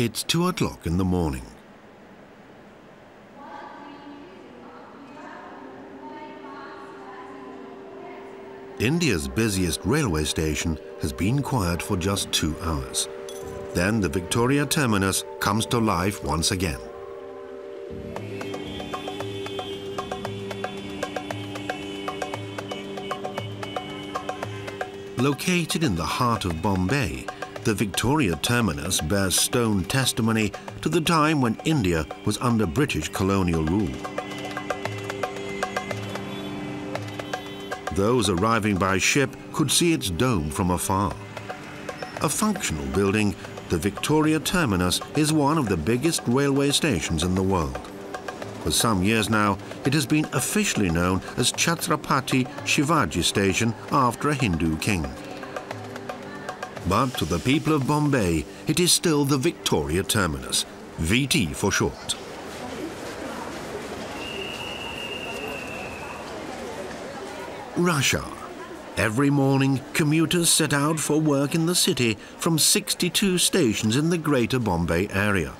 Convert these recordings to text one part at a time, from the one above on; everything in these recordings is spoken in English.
It's 2 o'clock in the morning. India's busiest railway station has been quiet for just 2 hours. Then the Victoria Terminus comes to life once again. Located in the heart of Bombay, the Victoria Terminus bears stone testimony to the time when India was under British colonial rule. Those arriving by ship could see its dome from afar. A functional building, the Victoria Terminus is one of the biggest railway stations in the world. For some years now, it has been officially known as Chhatrapati Shivaji Station after a Hindu king. But to the people of Bombay, it is still the Victoria Terminus, VT for short. Rush hour. Every morning, commuters set out for work in the city from 62 stations in the greater Bombay area.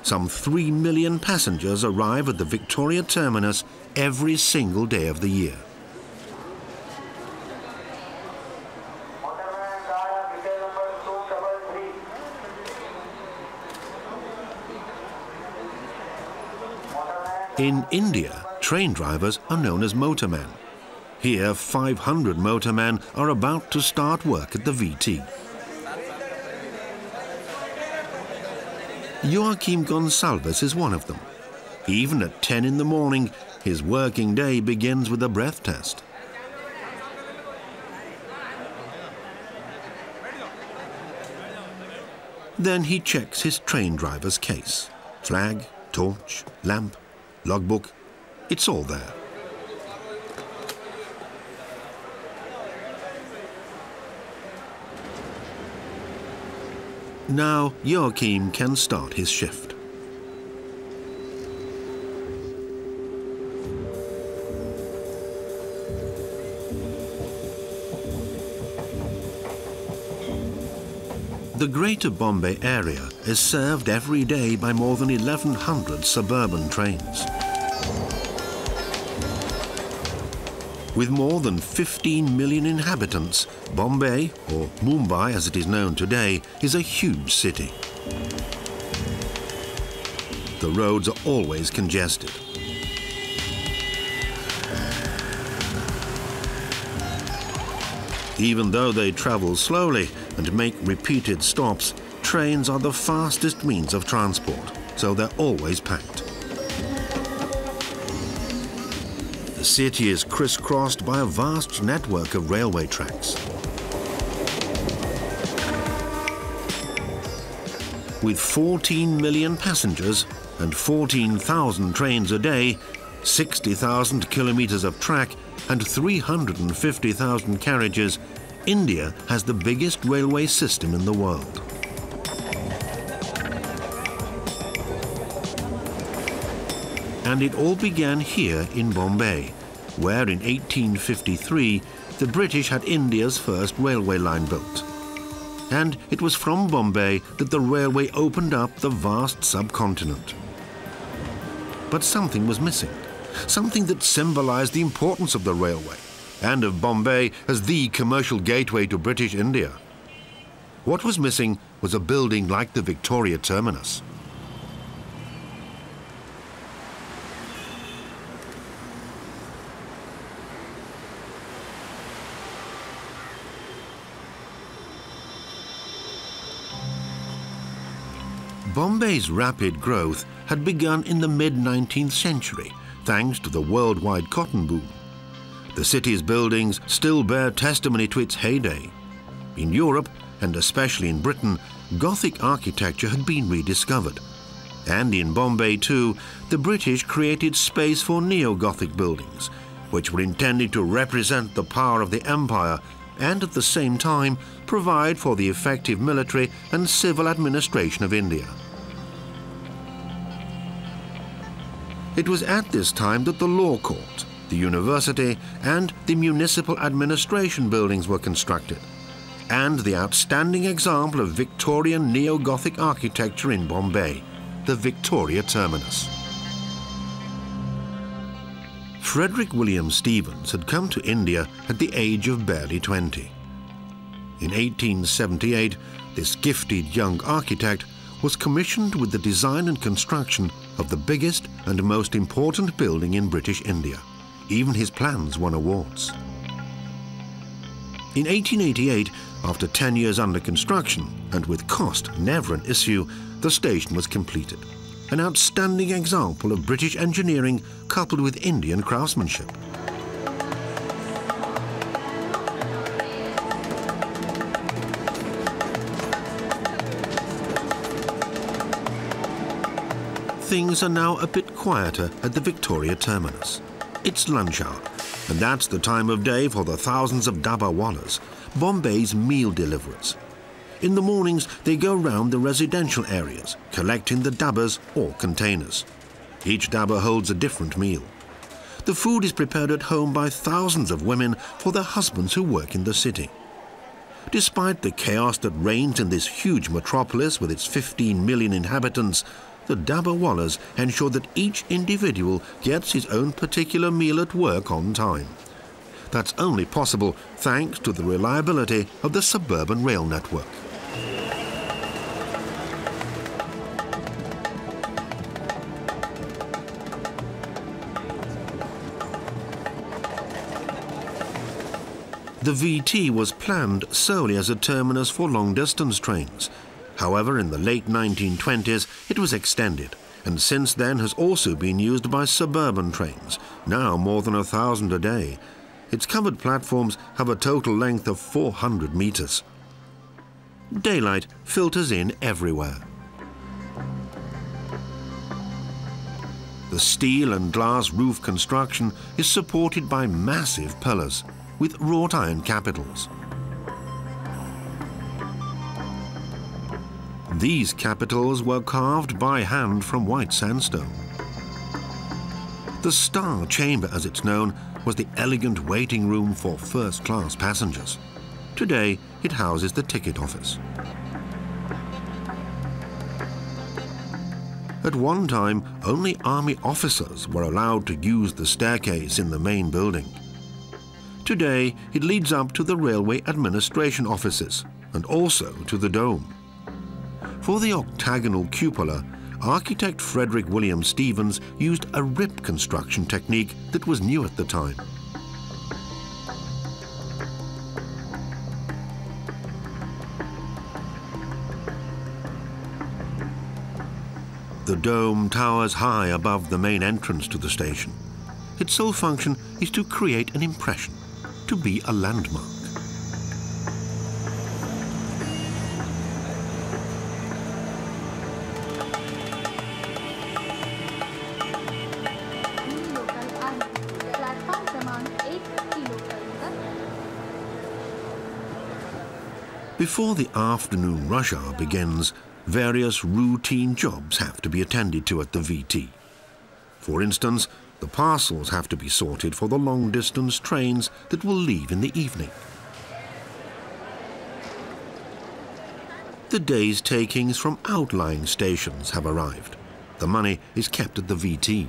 Some 3 million passengers arrive at the Victoria Terminus every single day of the year. In India, train drivers are known as motormen. Here, 500 motormen are about to start work at the VT. Joaquim Gonsalves is one of them. Even at 10 in the morning, his working day begins with a breath test. Then he checks his train driver's case. Flag, torch, lamp, logbook, it's all there. Now Joachim can start his shift. The Greater Bombay area is served every day by more than 1,100 suburban trains. With more than 15 million inhabitants, Bombay, or Mumbai as it is known today, is a huge city. The roads are always congested. Even though they travel slowly and make repeated stops, trains are the fastest means of transport, so they're always packed. The city is crisscrossed by a vast network of railway tracks. With 14 million passengers and 14,000 trains a day, 60,000 kilometers of track and 350,000 carriages, India has the biggest railway system in the world. And it all began here in Bombay, where in 1853 the British had India's first railway line built. And it was from Bombay that the railway opened up the vast subcontinent. But something was missing, something that symbolized the importance of the railway and of Bombay as the commercial gateway to British India. What was missing was a building like the Victoria Terminus. Bombay's rapid growth had begun in the mid-19th century, thanks to the worldwide cotton boom. The city's buildings still bear testimony to its heyday. In Europe, and especially in Britain, Gothic architecture had been rediscovered. And in Bombay too, the British created space for neo-Gothic buildings, which were intended to represent the power of the empire and at the same time provide for the effective military and civil administration of India. It was at this time that the law court, the university and the municipal administration buildings were constructed. and the outstanding example of Victorian neo-Gothic architecture in Bombay, the Victoria Terminus. Frederick William Stevens had come to India at the age of barely 20. In 1878, this gifted young architect was commissioned with the design and construction of the biggest and most important building in British India. Even his plans won awards. In 1888, after 10 years under construction, and with cost never an issue, the station was completed. An outstanding example of British engineering coupled with Indian craftsmanship. Things are now a bit quieter at the Victoria Terminus. It's lunch hour, and that's the time of day for the thousands of dabba-wallahs, Bombay's meal deliverers. In the mornings, they go round the residential areas, collecting the dabbas or containers. Each dabba holds a different meal. The food is prepared at home by thousands of women for their husbands who work in the city. Despite the chaos that reigns in this huge metropolis with its 15 million inhabitants, the dabba-wallahs ensure that each individual gets his own particular meal at work on time. That's only possible thanks to the reliability of the suburban rail network. The VT was planned solely as a terminus for long-distance trains. However, in the late 1920s, it was extended, and since then has also been used by suburban trains, now more than 1,000 a day. Its covered platforms have a total length of 400 meters. Daylight filters in everywhere. The steel and glass roof construction is supported by massive pillars with wrought iron capitals. These capitals were carved by hand from white sandstone. The Star Chamber, as it's known, was the elegant waiting room for first-class passengers. Today, it houses the ticket office. At one time, only army officers were allowed to use the staircase in the main building. Today, it leads up to the railway administration offices and also to the dome. For the octagonal cupola, architect Frederick William Stevens used a rip construction technique that was new at the time. The dome towers high above the main entrance to the station. Its sole function is to create an impression, to be a landmark. Before the afternoon rush hour begins, various routine jobs have to be attended to at the VT. For instance, the parcels have to be sorted for the long-distance trains that will leave in the evening. The day's takings from outlying stations have arrived. The money is kept at the VT.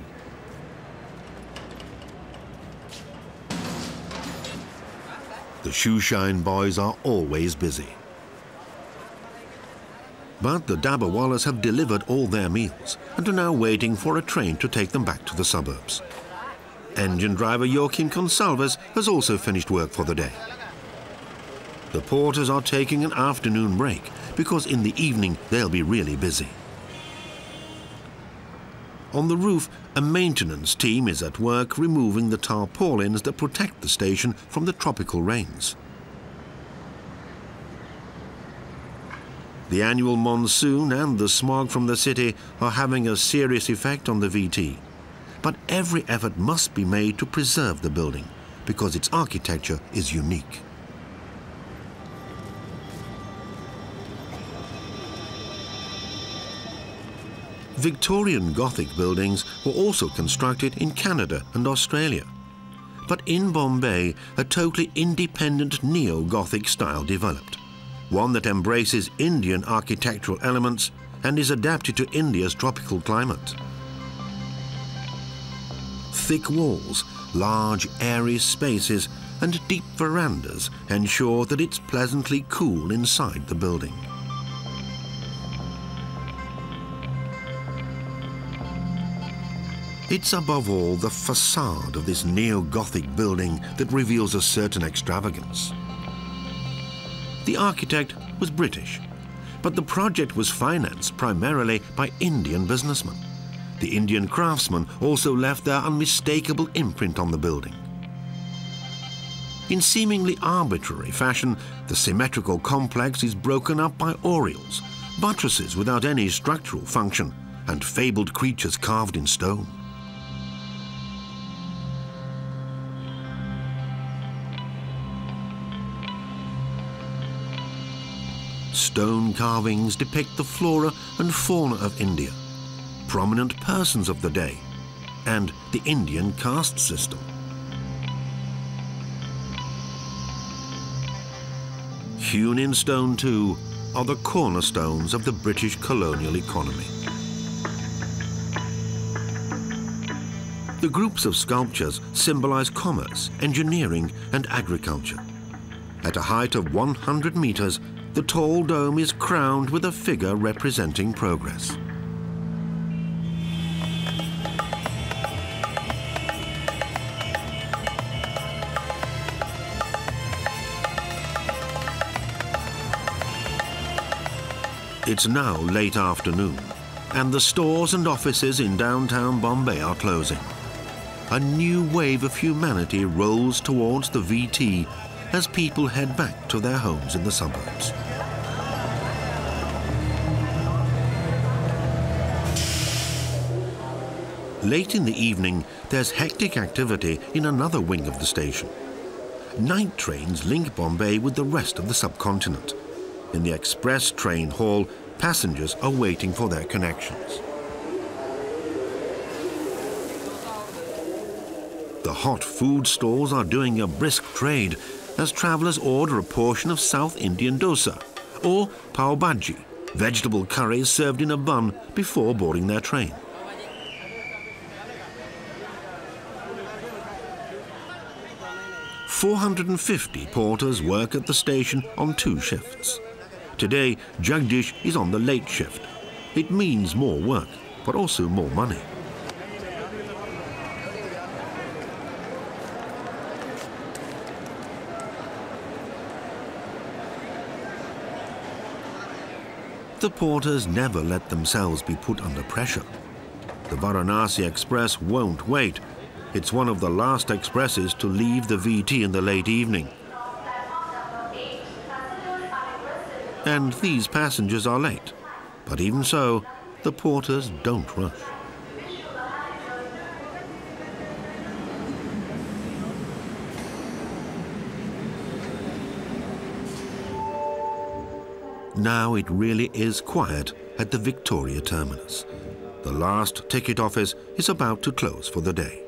The shoeshine boys are always busy. But the dabba-wallahs have delivered all their meals and are now waiting for a train to take them back to the suburbs. Engine driver Joachim Consalves has also finished work for the day. The porters are taking an afternoon break because in the evening they'll be really busy. On the roof, a maintenance team is at work removing the tarpaulins that protect the station from the tropical rains. The annual monsoon and the smog from the city are having a serious effect on the VT. But every effort must be made to preserve the building because its architecture is unique. Victorian Gothic buildings were also constructed in Canada and Australia. But in Bombay, a totally independent neo-Gothic style developed. one that embraces Indian architectural elements and is adapted to India's tropical climate. Thick walls, large airy spaces and deep verandas ensure that it's pleasantly cool inside the building. It's above all the facade of this neo-Gothic building that reveals a certain extravagance. The architect was British, but the project was financed primarily by Indian businessmen. The Indian craftsmen also left their unmistakable imprint on the building. In seemingly arbitrary fashion, the symmetrical complex is broken up by oriels, buttresses without any structural function, and fabled creatures carved in stone. Stone carvings depict the flora and fauna of India, prominent persons of the day, and the Indian caste system. Hewn in stone, too, are the cornerstones of the British colonial economy. The groups of sculptures symbolize commerce, engineering, and agriculture. At a height of 100 meters, the tall dome is crowned with a figure representing progress. It's now late afternoon, and the stores and offices in downtown Bombay are closing. A new wave of humanity rolls towards the VT as people head back to their homes in the suburbs. Late in the evening, there's hectic activity in another wing of the station. Night trains link Bombay with the rest of the subcontinent. In the express train hall, passengers are waiting for their connections. The hot food stalls are doing a brisk trade as travellers order a portion of South Indian dosa, or pav bhaji, vegetable curries served in a bun before boarding their train. "450 porters work at the station on 2 shifts. Today, Jagdish is on the late shift. It means more work, but also more money. The porters never let themselves be put under pressure. The Varanasi Express won't wait. It's one of the last expresses to leave the VT in the late evening. And these passengers are late. But even so, the porters don't rush. Now it really is quiet at the Victoria Terminus. The last ticket office is about to close for the day.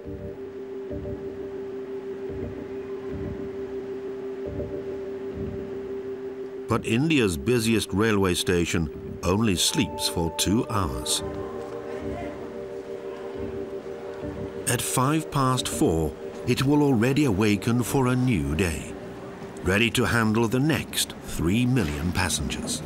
But India's busiest railway station only sleeps for 2 hours. At 4:05, it will already awaken for a new day, ready to handle the next 3 million passengers.